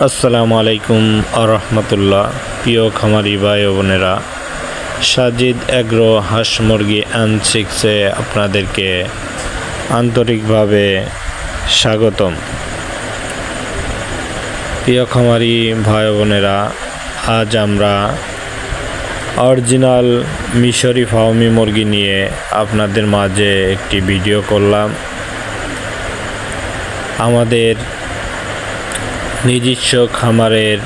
আসসালামু আলাইকুম আরহামতুল্লাহ। প্রিয় খামারি ভাই ও বোনেরা, সাজিদ এগ্রো হাঁস মুরগি অ্যান্ড চিক্সে আপনাদেরকে আন্তরিকভাবে স্বাগতম। প্রিয় খামারি ভাই ও বোনেরা, আজ আমরা অরিজিনাল মিশরি ফার্মি মুরগি নিয়ে আপনাদের মাঝে একটি ভিডিও করলাম। আমাদের নিজস্ব খামারের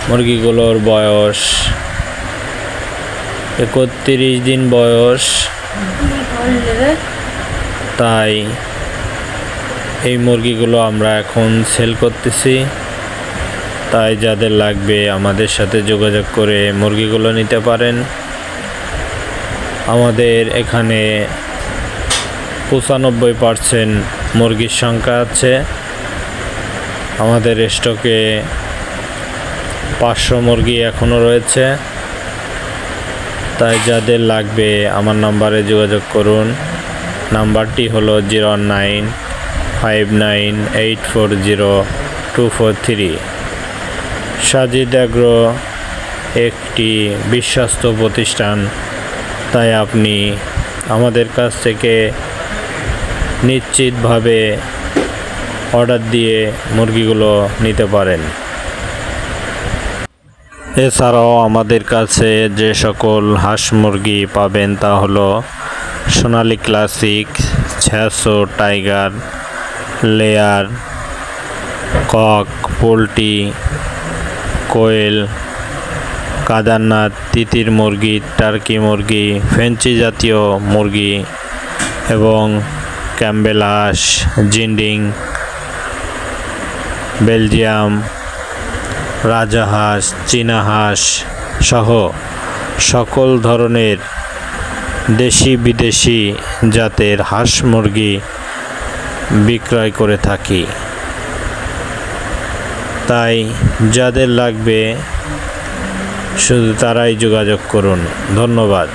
মুরগিগুলোর বয়স 31 দিন বয়স, তাই এই মুরগিগুলো আমরা এখন সেল করতেছি। তাই যাদের লাগবে আমাদের সাথে যোগাযোগ করে মুরগিগুলো নিতে পারেন। আমাদের এখানে 95% মুরগির সংখ্যা আছে। আমাদের স্টকে 500 মুরগি এখনও রয়েছে। তাই যাদের লাগবে আমার নাম্বারে যোগাযোগ করুন। নাম্বারটি হলো 0959840 সাজিদ এগ্রো একটি বিশ্বস্ত প্রতিষ্ঠান, তাই আপনি আমাদের কাছ থেকে নিশ্চিতভাবে অর্ডার দিয়ে মুরগিগুলো নিতে পারেন। এছাড়াও আমাদের কাছে যে সকল হাঁস মুরগি পাবেন তা হলো সোনালী ক্লাসিক, ছ্যাঁসো, tiger, layer, cock, poultry, quail, Kadaknath, তিতির মুরগি, টার্কি মুরগি, ফেন্সি জাতীয় মুরগি এবং ক্যাম্বেল হাঁস, জিন্ডিং, বেলজিয়াম, রাজাহাঁস, চীনা হাঁস সহ সকল ধরনের দেশি বিদেশি জাতের হাঁস মুরগি বিক্রয় করে থাকি। তাই যাদের লাগবে শুধু তারাই যোগাযোগ করুন। ধন্যবাদ।